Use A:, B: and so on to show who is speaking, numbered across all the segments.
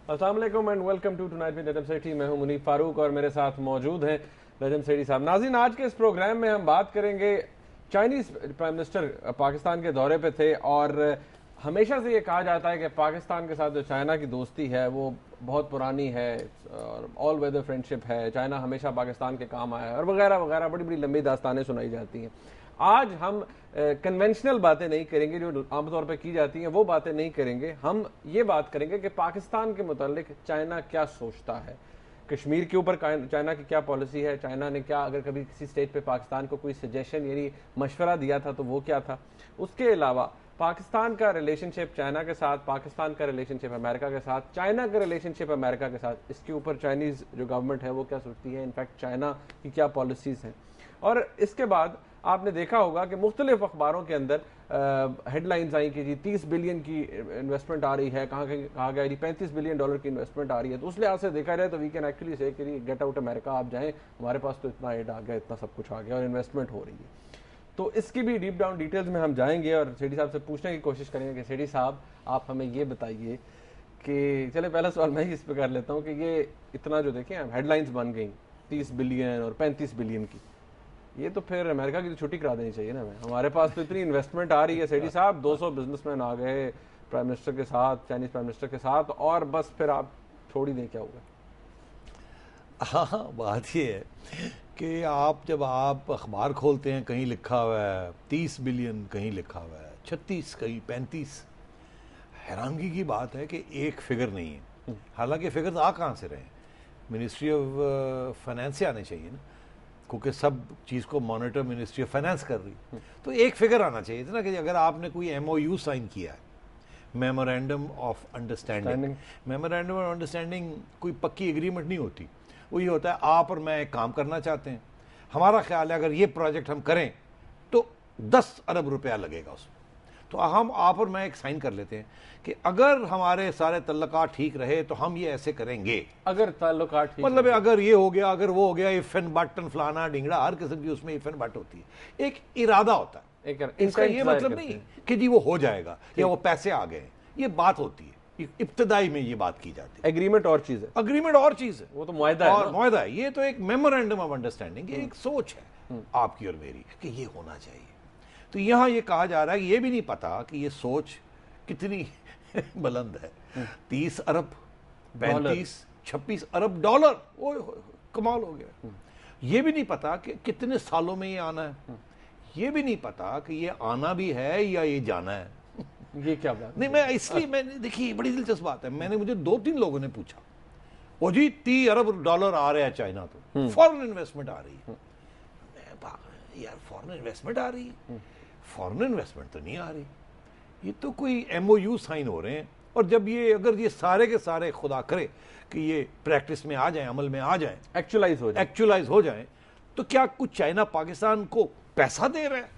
A: अस्सलाम वालेकुम and welcome to tonight with Najam Sethi. मैं हूं मुनीफ फारूक और मेरे साथ मौजूद हैं नजम सेठी साहब। नाज़रीन, आज के इस प्रोग्राम में हम बात करेंगे, चाइनीज प्राइम मिनिस्टर पाकिस्तान के दौरे पे थे और हमेशा से ये कहा जाता है कि पाकिस्तान के साथ जो चाइना की दोस्ती है वो बहुत पुरानी है और ऑल वेदर फ्रेंडशिप है, चाइना हमेशा पाकिस्तान के काम आया है और वगैरह वगैरह बड़ी बड़ी लंबी दास्तानें सुनाई जाती हैं। आज हम कन्वेंशनल बातें नहीं करेंगे जो आमतौर पर की जाती हैं, वो बातें नहीं करेंगे। हम ये बात करेंगे कि पाकिस्तान के मुतालिक चाइना क्या सोचता है, कश्मीर के ऊपर चाइना की क्या पॉलिसी है, चाइना ने क्या अगर कभी किसी स्टेज पे पाकिस्तान को कोई सजेशन यानी मशवरा दिया था तो वो क्या था। उसके अलावा पाकिस्तान का रिलेशनशिप चाइना के साथ, पाकिस्तान का रिलेशनशिप अमेरिका के साथ, चाइना का रिलेशनशिप अमेरिका के साथ, इसके ऊपर चाइनीज़ जो गवर्नमेंट है वो क्या सोचती है, इनफैक्ट चाइना की क्या पॉलिसीज़ हैं। और इसके बाद आपने देखा होगा कि मुख्तलिफ अखबारों के अंदर हेडलाइंस आई कि जी 30 बिलियन की इन्वेस्टमेंट आ रही है, कहा गया जी 35 बिलियन डॉलर की इन्वेस्टमेंट आ रही है। तो उस लिहाज से देखा जाए तो वी कैन एक्चुअली से कि गेट आउट अमेरिका, आप जाएं, हमारे पास तो इतना एड आ गया, इतना सब कुछ आ गया और इन्वेस्टमेंट हो रही है। तो इसकी भी डीप डाउन डिटेल्स में हम जाएंगे और सेठी साहब से पूछने की कोशिश करेंगे कि सेठी साहब आप हमें ये बताइए कि चले पहला सवाल मैं ही इस पर कर लेता हूँ कि ये इतना जो देखें हेडलाइंस बन गई 30 बिलियन और 35 बिलियन की, ये तो फिर अमेरिका की तो छुट्टी करा देनी चाहिए ना। हमारे पास तो इतनी इन्वेस्टमेंट आ रही है सेठी साहब, 200 बिजनेसमैन आ गए प्राइम मिनिस्टर के साथ, चाइनीज प्राइम मिनिस्टर के साथ, और बस फिर आप छोड़ ही दें, क्या होगा?
B: हाँ, बात ये है कि जब आप अखबार खोलते हैं कहीं लिखा हुआ है 30 बिलियन, कहीं लिखा हुआ है 36, कहीं 35। हैरानगी की बात है कि एक फिगर नहीं है। हालांकि फिगर आ कहाँ से रहे हैं, मिनिस्ट्री ऑफ फाइनेंस से आने चाहिए ना, क्योंकि सब चीज़ को मॉनिटर मिनिस्ट्री ऑफ फाइनेंस कर रही। तो एक फिगर आना चाहिए था ना कि अगर आपने कोई MOU साइन किया है, memorandum of understanding, memorandum of understanding कोई पक्की एग्रीमेंट नहीं होती। वो ये होता है आप और मैं एक काम करना चाहते हैं, हमारा ख्याल है अगर ये प्रोजेक्ट हम करें तो 10 अरब रुपया लगेगा उसमें, तो हम आप और मैं एक साइन कर लेते हैं कि अगर हमारे सारे तल्लुकात ठीक रहे तो हम ये ऐसे करेंगे।
A: अगर तल्लुकात ठीक,
B: मतलब अगर ये हो गया, अगर वो हो गया, इफ एंड बट एंड फलाना ढिंगड़ा, हर किस्म की उसमें इफ एंड बट होती है। एक इरादा होता है, इसका ये मतलब नहीं कि जी वो हो जाएगा या वो पैसे आ गए, ये बात होती है, इब्तदाई में ये बात की जाती है।
A: एग्रीमेंट और चीज है,
B: एग्रीमेंट और चीज है,
A: वो तो मुआहदा है,
B: मुआहदा है। ये तो एक मेमोरेंडम ऑफ अंडरस्टैंडिंग, एक सोच है आपकी और मेरी कि ये होना चाहिए। तो यहां ये कहा जा रहा है कि ये भी नहीं पता कि ये सोच कितनी बुलंद है। 30 अरब, 35-36 अरब डॉलर, वो कमाल हो गया। ये भी नहीं पता कि कितने सालों में ये आना है, ये भी नहीं पता कि ये आना भी है या ये जाना है।
A: ये क्या बात
B: नहीं, मैं इसलिए मैंने देखी, बड़ी दिलचस्प बात है। मैंने मुझे 2-3 लोगों ने पूछा, वो जी 30 अरब डॉलर आ रहे हैं चाइना, तो फॉरेन इन्वेस्टमेंट आ रही है। यार फॉरेन इन्वेस्टमेंट आ रही है? फॉरेन इन्वेस्टमेंट तो नहीं आ रही, ये तो कोई MOU साइन हो रहे हैं। और जब ये अगर ये सारे के सारे खुदा करे कि ये प्रैक्टिस में आ जाए, अमल में आ जाए, एक्चुअलाइज हो जाए, तो क्या कुछ चाइना पाकिस्तान को पैसा दे रहा है?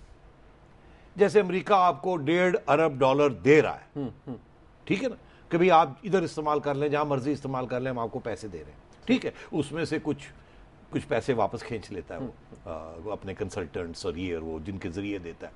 B: जैसे अमेरिका आपको 1.5 अरब डॉलर दे रहा है, ठीक है ना, कि भाई आप इधर इस्तेमाल कर लें, जहां मर्जी इस्तेमाल कर लें, हम आपको पैसे दे रहे हैं, ठीक है। उसमें से कुछ पैसे वापस खींच लेता है वो अपने कंसल्टेंट्स और ये और वो जिनके जरिए देता है,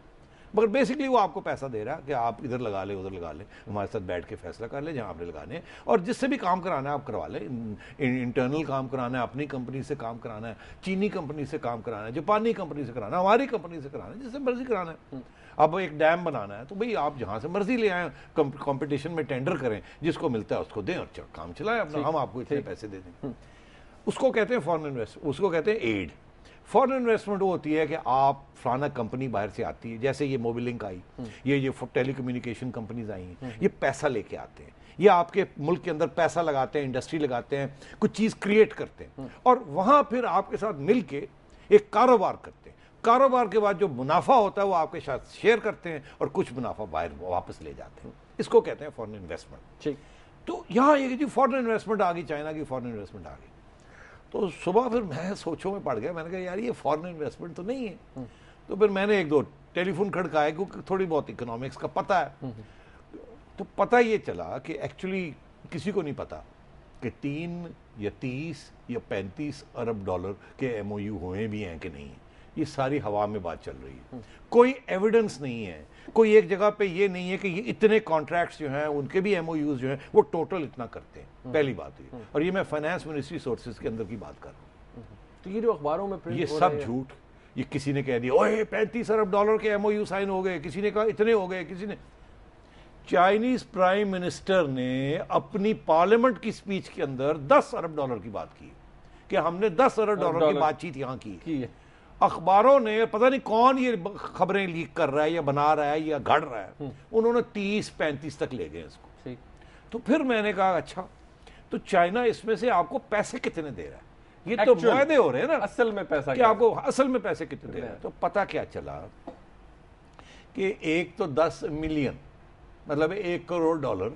B: मगर बेसिकली वो आपको पैसा दे रहा है कि आप इधर लगा लें, उधर लगा लें, हमारे साथ बैठ के फैसला कर लें जहां आपने लगाने हैं, और जिससे भी काम कराना है आप करवा लें। इंटरनल काम कराना है, अपनी कंपनी से काम कराना है, चीनी कंपनी से काम कराना है, जापानी कंपनी से कराना है, हमारी कंपनी से कराना है, जिससे मर्जी कराना है। अब एक डैम बनाना है तो भाई आप जहां से मर्जी ले आए, कंपटीशन में टेंडर करें, जिसको मिलता है उसको दें और काम चलाएं अपना, हम आपको इतने पैसे दे दें। उसको कहते हैं फॉरेन इन्वेस्टमेंट, उसको कहते हैं एड। फॉरेन इन्वेस्टमेंट वो होती है कि आप फलाना कंपनी बाहर से आती है, जैसे ये मोबिलिंक आई, ये टेलीकम्युनिकेशन कंपनीज आई हैं, ये पैसा लेके आते हैं, ये आपके मुल्क के अंदर पैसा लगाते हैं, इंडस्ट्री लगाते हैं, कुछ चीज क्रिएट करते हैं, और वहां फिर आपके साथ मिलके एक कारोबार करते हैं। कारोबार के बाद जो मुनाफा होता है वो आपके साथ शेयर करते हैं और कुछ मुनाफा बाहर वापस ले जाते हैं। इसको कहते हैं फॉरेन इन्वेस्टमेंट। ठीक, तो यहाँ ये जी फॉरेन इन्वेस्टमेंट आ गई, चाइना की फॉरेन इन्वेस्टमेंट आ गई, तो सुबह फिर मैं सोचों में पड़ गया। मैंने कहा यार ये फॉरेन इन्वेस्टमेंट तो नहीं है। तो फिर मैंने 1-2 टेलीफोन खड़काए, क्योंकि थोड़ी बहुत इकोनॉमिक्स का पता है। तो पता ये चला कि एक्चुअली किसी को नहीं पता कि 3 या 30 या 35 अरब डॉलर के MOU हुए भी हैं कि नहीं। ये सारी हवा में बात चल रही है, कोई एविडेंस नहीं है, कोई एक जगह पे ये नहीं है कि ये इतने कॉन्ट्रैक्ट्स जो हैं उनके भी एमओयूज जो हैं वो टोटल इतना करते हैं। पहली बात ये, और ये मैं फाइनेंस मिनिस्ट्री सोर्सेज के अंदर की बात कर रहा हूँ।
A: तो ये जो अखबारों में प्रिंट
B: ये
A: हो
B: सब
A: रहे हैं-
B: झूठ, ये किसी ने कह दिया ओए 35 अरब डॉलर के एमओयू साइन हो गए, किसी ने कहा इतने हो गए, किसी ने। चाइनीज प्राइम मिनिस्टर ने अपनी पार्लियामेंट की स्पीच के अंदर 10 अरब डॉलर की बात की कि हमने 10 अरब डॉलर की बातचीत यहां की
A: है।
B: अखबारों ने पता नहीं कौन ये खबरें लीक कर रहा है या बना रहा है या घड़ रहा है, उन्होंने 30-35 तक ले गए इसको।
A: ठीक।
B: तो फिर मैंने कहा अच्छा, तो चाइना इसमें से आपको पैसे कितने दे रहा है? ये तो
A: Actual,
B: मुआहदे हो रहे हैं ना,
A: असल में पैसा
B: कि
A: क्या
B: आपको असल में पैसे कितने दे रहा है। तो पता क्या चला कि एक तो 10 मिलियन मतलब 1 करोड़ डॉलर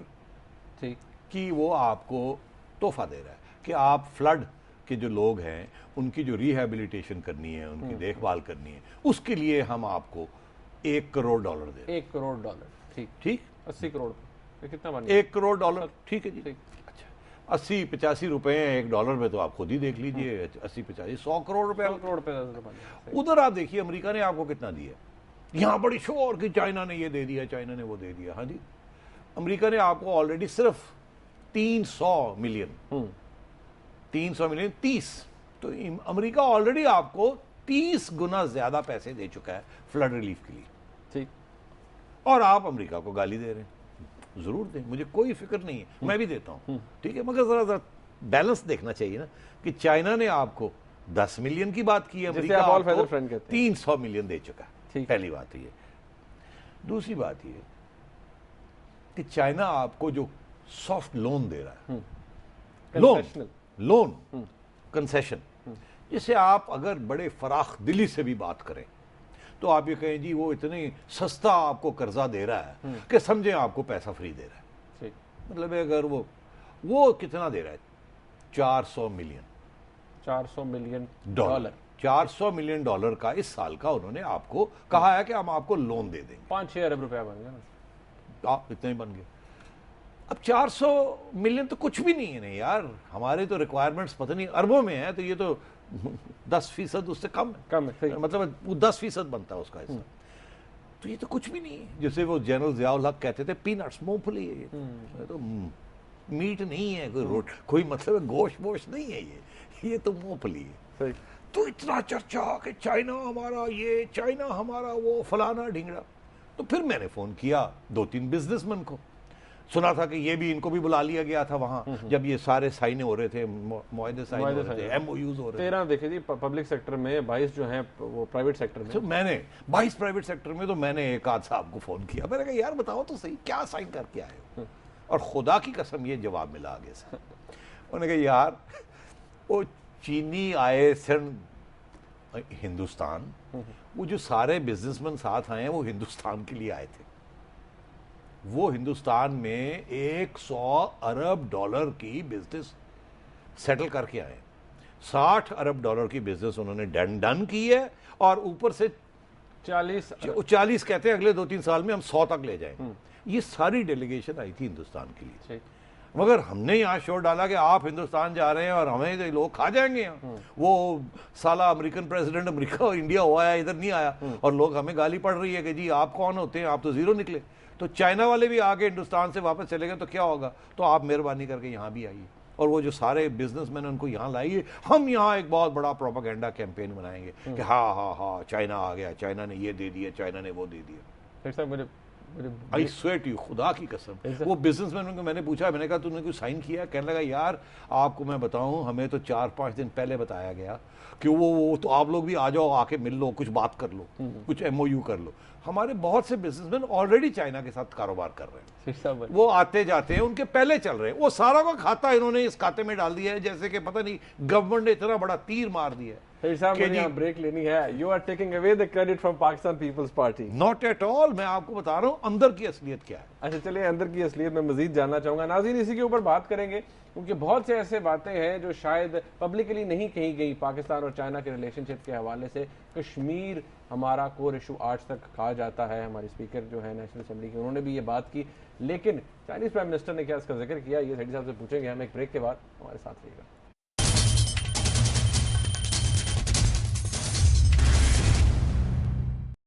A: ठीक
B: की वो आपको तोहफा दे रहा है कि आप फ्लड के जो लोग हैं उनकी जो रिहैबिलिटेशन करनी है, उनकी देखभाल करनी है, उसके लिए हम आपको 1 करोड़ डॉलर दे रहे हैं।
A: 1 करोड़ डॉलर। ठीक।
B: ठीक,
A: 80 करोड़ ये कितना बन गया?
B: 1 करोड़ डॉलर, ठीक है जी।
A: ठीक।
B: अच्छा, 80-85 रुपए हैं 1 डॉलर में, तो आप खुद ही देख लीजिए 80-85 100 करोड़ रुपए।
A: 100 करोड़ रुपए बन गया।
B: उधर आप देखिए अमेरिका ने आपको कितना दिया। यहां बड़ी शोर कि चाइना ने ये दे दिया, चाइना ने वो दे दिया। हाँ जी, अमेरिका ने आपको ऑलरेडी सिर्फ 300 मिलियन 30, तो अमेरिका ऑलरेडी आपको 30 गुना ज्यादा पैसे दे चुका है फ्लड रिलीफ के लिए।
A: ठीक।
B: और आप अमेरिका को गाली दे रहे हैं। जरूर दें, मुझे कोई फिक्र नहीं है, मैं भी देता हूं, ठीक है, मगर जरा बैलेंस देखना चाहिए ना कि चाइना ने आपको 10 मिलियन की बात की है, अमेरिका
A: आप all feather
B: आपको
A: friend कहते हैं।
B: 300 मिलियन दे चुका है।
A: ठीक।
B: पहली बात ये। दूसरी बात ये कि चाइना आपको जो सॉफ्ट लोन दे रहा है,
A: Concessional।
B: लोन कंसेशन, जिसे आप अगर बड़े फराख दिली से भी बात करें तो आप ये कहें जी वो इतनी सस्ता आपको कर्जा दे रहा है कि समझे आपको पैसा फ्री दे रहा है।
A: ठीक।
B: मतलब अगर वो कितना दे रहा है? 400 million
A: 400 million
B: dollar 400 million dollar का इस साल का उन्होंने आपको कहा है कि हम आपको लोन दे देंगे।
A: 5-6 अरब रुपया बन गया ना।
B: आप इतने ही बन गए। अब 400 मिलियन तो कुछ भी नहीं है ना यार, हमारे तो रिक्वायरमेंट्स पता नहीं अरबों में है, तो ये तो 10% उससे कम है।
A: कम है। ठीक।
B: मतलब वो 10% बनता है उसका हिस्सा, तो ये तो कुछ भी नहीं है। जैसे वो जनरल जियाउल हक कहते थे पीनट्स, मूंगफली है ये तो मीट नहीं है, कोई मतलब गोश्त वोश्त नहीं है, ये तो मूंगफली है।
A: सही।
B: तो इतना चर्चा कि चाइना हमारा ये, चाइना हमारा वो, फलाना ढिंगड़ा। तो फिर मैंने फोन किया 2-3 बिजनेसमैन को, सुना था कि ये भी, इनको भी बुला लिया गया था वहां जब ये सारे साइन हो रहे थे, मुआहदे साइन हो रहे थे, एमओयूज हो रहे थे।
A: 13 देखे जी पब्लिक सेक्टर में, 22 जो हैं वो प्राइवेट सेक्टर में।
B: तो मैंने 22 प्राइवेट सेक्टर में, तो मैंने एक आध साहब को फोन किया, मैंने कहा यार बताओ तो सही क्या साइन करके आए हो। और खुदा की कसम ये जवाब मिला आगे से। उन्होंने कहा यार वो चीनी आए सन हिंदुस्तान, वो जो सारे बिजनेसमैन साथ आए हैं वो हिंदुस्तान के लिए आए थे। वो हिंदुस्तान में 100 अरब डॉलर की बिजनेस सेटल करके आए, 60 अरब डॉलर की बिजनेस उन्होंने डन की है, और ऊपर से 40 कहते हैं अगले 2-3 साल में हम 100 तक ले जाएंगे। ये सारी डेलीगेशन आई थी हिंदुस्तान के लिए। मगर हमने यहाँ शोर डाला कि आप हिंदुस्तान जा रहे हैं और हमें तो लोग खा जाएंगे यहाँ। वो साला अमेरिकन प्रेसिडेंट अमेरिका और इंडिया हुआ है, इधर नहीं आया, और लोग हमें गाली पड़ रही है कि जी आप कौन होते हैं, आप तो जीरो निकले। तो चाइना वाले भी आके हिंदुस्तान से वापस चले गए, तो क्या होगा? तो आप मेहरबानी करके यहाँ भी आइए, और वो जो सारे बिजनेसमैन उनको यहाँ लाइए, हम यहाँ एक बहुत बड़ा प्रोपेगेंडा कैंपेन बनाएंगे कि हाँ हाँ हाँ चाइना आ गया, चाइना ने ये दे दिया, चाइना ने वो दे दिया। आई स्वेट यू, खुदा की कसम। वो बिजनेसमैन को मैंने पूछा, मैंने कहा तूने कुछ साइन किया? कहने लगा यार आपको मैं बताऊं, हमें तो 4-5 दिन पहले बताया गया कि वो तो आप लोग भी आ जाओ, आके मिल लो, कुछ बात कर लो, कुछ एमओयू कर लो। हमारे बहुत से बिजनेसमैन ऑलरेडी चाइना के साथ कारोबार कर रहे हैं, वो आते जाते हैं, उनके पहले चल रहे हैं, वो सारा का खाता इन्होंने इस खाते में डाल दिया है, जैसे कि पता नहीं गवर्नमेंट ने इतना बड़ा तीर मार दिया है।
A: ब्रेक लेनी है। You are taking away the credit from Pakistan Peoples Party.
B: Not at all, मैं आपको बता रहा हूं अंदर की असलियत क्या है।
A: अच्छा चलिए, अंदर की असलियत में मजीद जानना चाहूंगा। नाज़रीन इसी के ऊपर बात करेंगे, क्योंकि बहुत से ऐसे बातें हैं जो शायद पब्लिकली नहीं कही गई पाकिस्तान और चाइना के रिलेशनशिप के हवाले से। कश्मीर हमारा कोर इशू आज तक कहा जाता है, हमारे स्पीकर जो है नेशनल असेंबली के, उन्होंने भी ये बात की, लेकिन चाइनीज प्राइम मिनिस्टर ने क्या इसका जिक्र किया, ये सेठी साहब से पूछेंगे हम एक ब्रेक के बाद। हमारे साथ रहिएगा।